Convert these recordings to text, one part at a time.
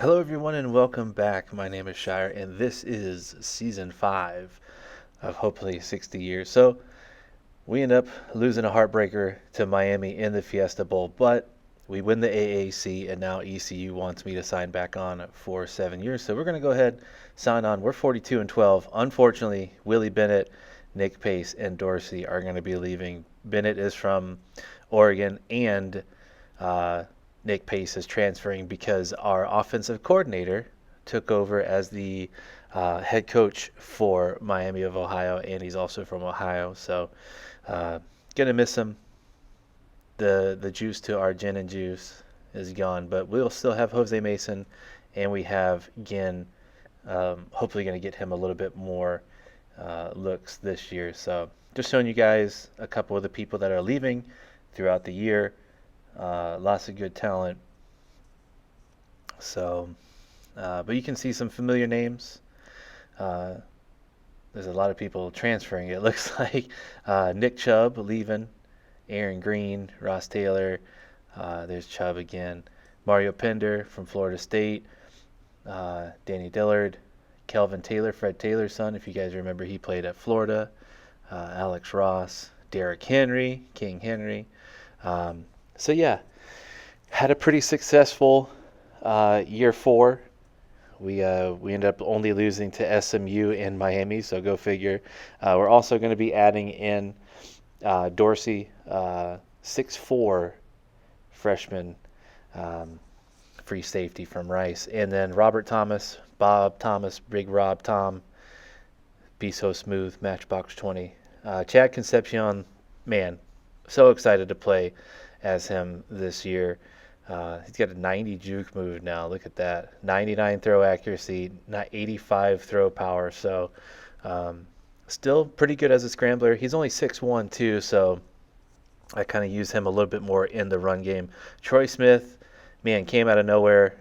Hello, everyone, and welcome back. My name is Shire, and this is season 5 of hopefully 60 years. So, we end up losing a heartbreaker to Miami in the Fiesta Bowl, but we win the AAC, and now ECU wants me to sign back on for 7 years. So, we're going to go ahead, sign on. We're 42 and 12. Unfortunately, Willie Bennett, Nick Pace, and Dorsey are going to be leaving. Bennett is from Oregon, and Nick Pace is transferring because our offensive coordinator took over as the head coach for Miami of Ohio, and he's also from Ohio. So, gonna miss him. The juice to our gin and juice is gone, but we'll still have Jose Mason, and we have Ginn. Hopefully, gonna get him a little bit more looks this year. So, just showing you guys a couple of the people that are leaving throughout the year. Lots of good talent. So, but you can see some familiar names. Uh, there's a lot of people transferring, it looks like. Nick Chubb leaving, Aaron Green, Ross Taylor. There's Chubb again. Mario Pender from Florida State. Danny Dillard. Kelvin Taylor, Fred Taylor's son, if you guys remember, he played at Florida. Alex Ross. Derrick Henry, King Henry. So yeah, had a pretty successful year 4. We ended up only losing to SMU and Miami, so go figure. We're also going to be adding in Dorsey, 6'4" freshman, free safety from Rice, and then Robert Thomas, Bob Thomas, Big Rob Tom, Be So Smooth, Matchbox 20. Chad Concepcion, man, so excited to play as him this year. He's got a 90 juke move now. Look at that. 99 throw accuracy, 85 throw power. So still pretty good as a scrambler. He's only 6'1", too, so I kind of use him a little bit more in the run game. Troy Smith, man, came out of nowhere.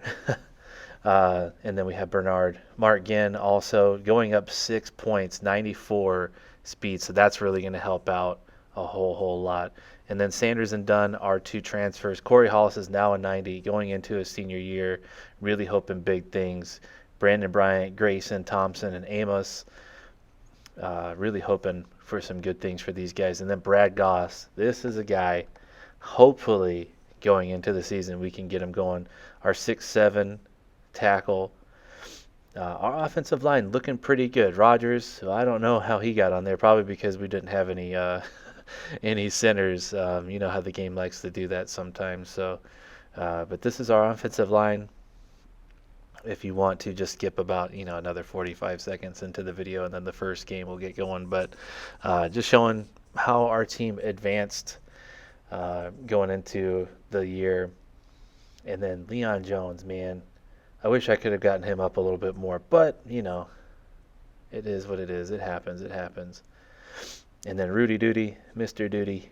And then we have Bernard. Mark Ginn also going up 6 points, 94 speed. So that's really going to help out a whole lot. And then Sanders and Dunn are 2 transfers. Cory Hollis is now a 90 going into his senior year, really hoping big things. Brandon Bryant, Grayson, Thompson, and Amos, really hoping for some good things for these guys. And then Brad Goss, this is a guy, hopefully going into the season we can get him going. Our 6'7" tackle. Our offensive line looking pretty good. Rogers, I don't know how he got on there, probably because we didn't have any centers. You know how the game likes to do that sometimes. So, but this is our offensive line. If you want to just skip about another 45 seconds into the video, and then the first game will get going. But just showing how our team advanced going into the year. And then Leon Jones, man, I wish I could have gotten him up a little bit more, but it is what it is. It happens. And then Rudy Duty, Mr. Duty,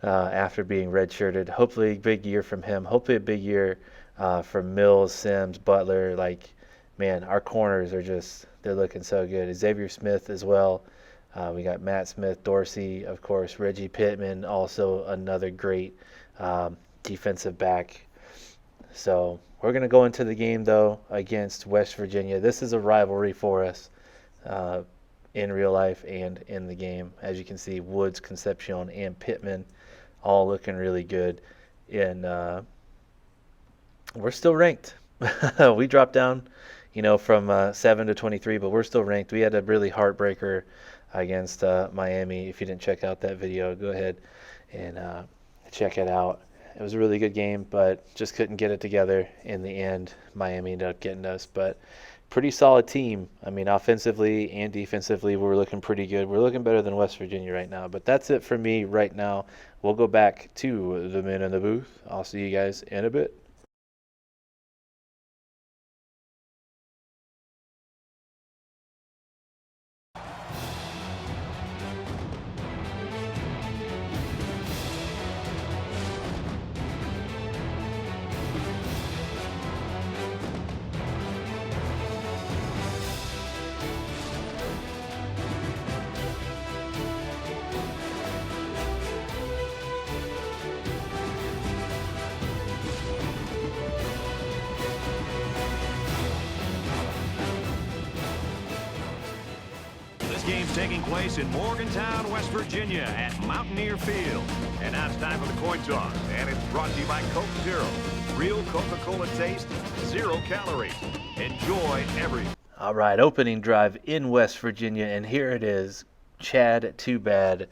after being redshirted. Hopefully a big year from him. Hopefully a big year from Mills, Sims, Butler. Like, man, our corners are they're looking so good. Xavier Smith as well. We got Matt Smith, Dorsey, of course, Reggie Pittman, also another great defensive back. So we're going to go into the game, though, against West Virginia. This is a rivalry for us. In real life and in the game. As you can see, Woods, Concepcion, and Pittman all looking really good. And we're still ranked. We dropped down, from 7 to 23, but we're still ranked. We had a really heartbreaker against Miami. If you didn't check out that video, go ahead and check it out. It was a really good game, but just couldn't get it together in the end. Miami ended up getting us, but pretty solid team. I mean, offensively and defensively, we're looking pretty good. We're looking better than West Virginia right now. But that's it for me right now. We'll go back to the men in the booth. I'll see you guys in a bit. game's taking place in Morgantown, West Virginia at Mountaineer Field. And now it's time for the coin toss. And it's brought to you by Coke Zero. Real Coca-Cola taste, 0 calories. Enjoy every... All right, opening drive in West Virginia, and here it is. Chad Too Bad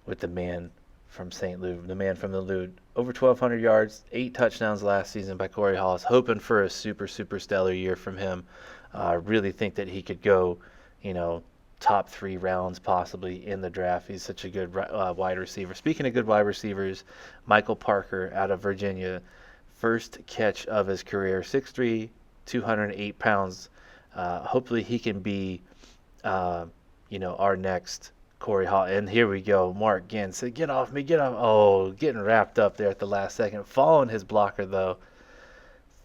with the man from St. Lou, the man from the Lou. Over 1,200 yards, 8 touchdowns last season by Cory Hollis. Hoping for a super stellar year from him. I really think that he could go, top 3 rounds possibly in the draft. He's such a good wide receiver. Speaking of good wide receivers, Michael Parker out of Virginia, first catch of his career, 6'3", 208 pounds. Hopefully he can be, our next Cory Hollis. And here we go. Mark Ginn said, "Get off me, get off." Oh, getting wrapped up there at the last second. Following his blocker, though.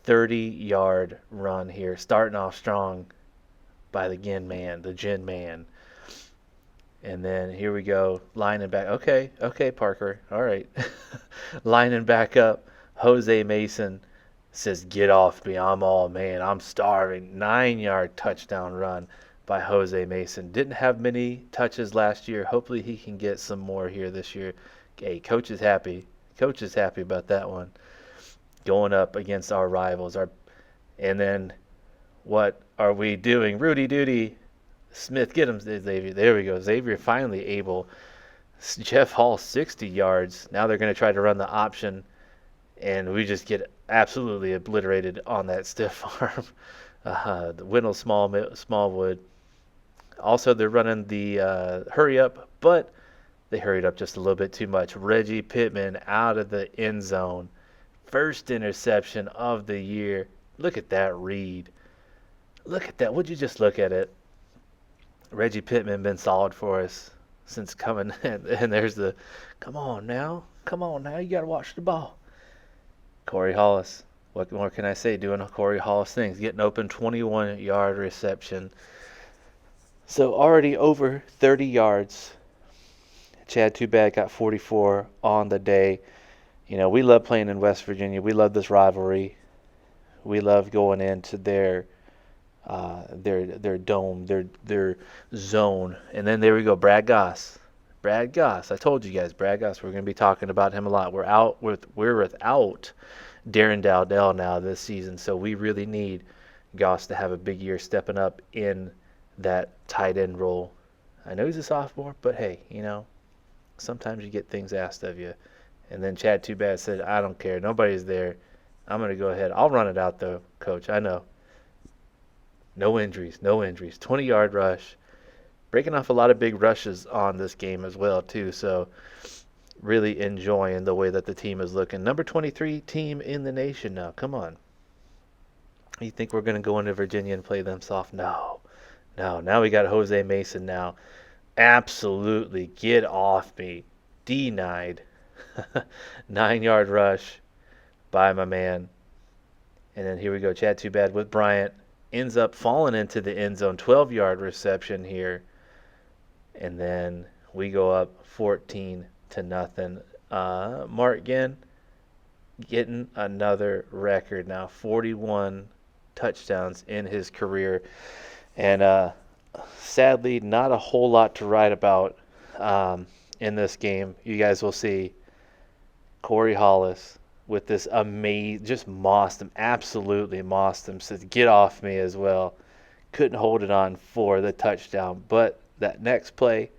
30-yard run here. Starting off strong by the Ginn man. And then here we go. Lining back. Okay, Parker. All right. Lining back up. Jose Mason says, "Get off me. I'm all man. I'm starving." 9-yard touchdown run by Jose Mason. Didn't have many touches last year. Hopefully he can get some more here this year. Hey, coach is happy. Coach is happy about that one. Going up against our rivals. And then what are we doing? Rudy Duty. Smith, get him, Xavier. There we go. Xavier finally able. Jeff Hall, 60 yards. Now they're going to try to run the option, and we just get absolutely obliterated on that stiff arm. The Wendell Smallwood. Also, they're running the hurry up, but they hurried up just a little bit too much. Reggie Pittman out of the end zone. First interception of the year. Look at that read. Look at that. Would you just look at it? Reggie Pittman been solid for us since coming in. And there's the, come on now, you got to watch the ball. Cory Hollis. What more can I say? Doing Cory Hollis things. Getting open, 21-yard reception. So already over 30 yards. Chad Too Bad got 44 on the day. We love playing in West Virginia. We love this rivalry. We love going into their dome, their zone. And then there we go, Brad Goss. I told you guys, Brad Goss. We're going to be talking about him a lot. We're without Darren Dowdell now this season, so we really need Goss to have a big year, stepping up in that tight end role. I know he's a sophomore, but hey, sometimes you get things asked of you. And then Chad Too Bad said, "I don't care. Nobody's there. I'm going to go ahead. I'll run it out, though, Coach. I know." No injuries. 20-yard rush. Breaking off a lot of big rushes on this game as well, too. So really enjoying the way that the team is looking. Number 23 team in the nation now. Come on. You think we're going to go into Virginia and play them soft? No. Now we got Jose Mason now. Absolutely. Get off me. Denied. 9-yard rush by my man. And then here we go. Chad Too Bad with Bryant. Ends up falling into the end zone. 12-yard reception here. And then we go up 14-0. Mark Ginn getting another record now. 41 touchdowns in his career. And sadly, not a whole lot to write about in this game. You guys will see Cory Hollis with this amazing, just mossed him, absolutely mossed him, says, "Get off me" as well. Couldn't hold it on for the touchdown. But that next play,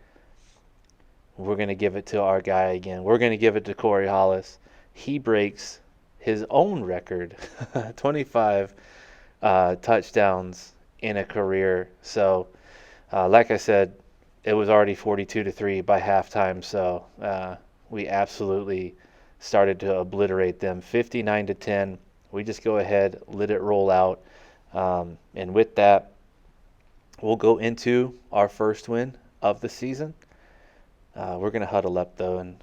we're going to give it to our guy again. We're going to give it to Cory Hollis. He breaks his own record, 25 touchdowns in a career. So, like I said, it was already 42-3 by halftime. So we absolutely started to obliterate them. 59-10. We just go ahead, let it roll out. And with that, we'll go into our first win of the season. We're going to huddle up, though, and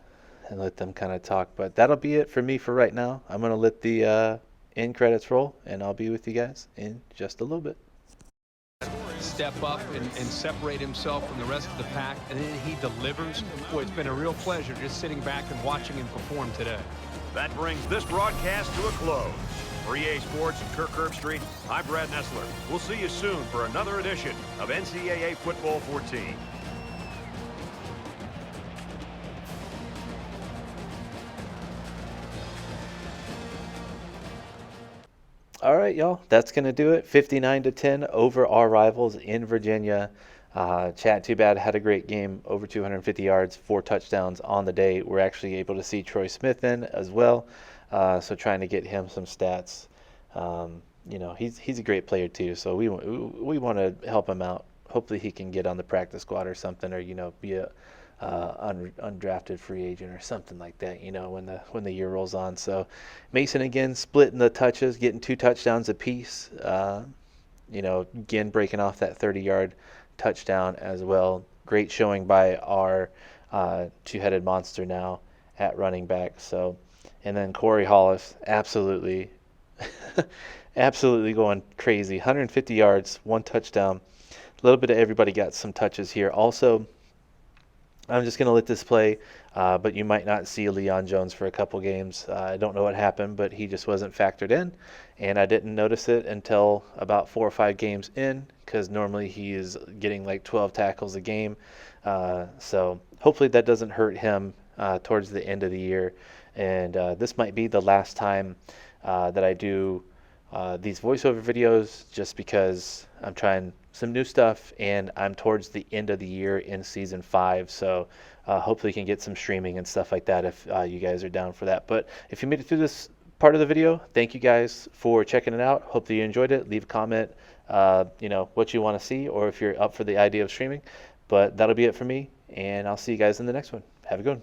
let them kind of talk. But that'll be it for me for right now. I'm going to let the end credits roll, and I'll be with you guys in just a little bit. Step up and separate himself from the rest of the pack, and then he delivers. Boy, it's been a real pleasure just sitting back and watching him perform today. That brings this broadcast to a close. For EA Sports and Kirk Herbstreit, I'm Brad Nessler. We'll see you soon for another edition of NCAA Football 14. All right, y'all. That's going to do it. 59-10 over our rivals in Virginia. Chat Too Bad had a great game, over 250 yards, 4 touchdowns on the day. We're actually able to see Troy Smith in as well, so trying to get him some stats. He's a great player too, so we want to help him out. Hopefully he can get on the practice squad or something, or be a undrafted free agent or something like that, when the year rolls on. So Mason again splitting the touches, getting 2 touchdowns apiece. Ginn breaking off that 30-yard touchdown as well. Great showing by our two-headed monster now at running back. So, and then Cory Hollis absolutely going crazy. 150 yards, 1 touchdown. A little bit of everybody got some touches here. Also, I'm just going to let this play, but you might not see Leon Jones for a couple games. I don't know what happened, but he just wasn't factored in, and I didn't notice it until about 4 or 5 games in, because normally he is getting like 12 tackles a game. So hopefully that doesn't hurt him towards the end of the year. And this might be the last time that I do these voiceover videos, just because I'm trying some new stuff and I'm towards the end of the year in season 5. So hopefully you can get some streaming and stuff like that if you guys are down for that. But if you made it through this part of the video, thank you guys for checking it out. Hope that you enjoyed it. Leave a comment, what you want to see, or if you're up for the idea of streaming. But that'll be it for me, and I'll see you guys in the next one. Have a good one.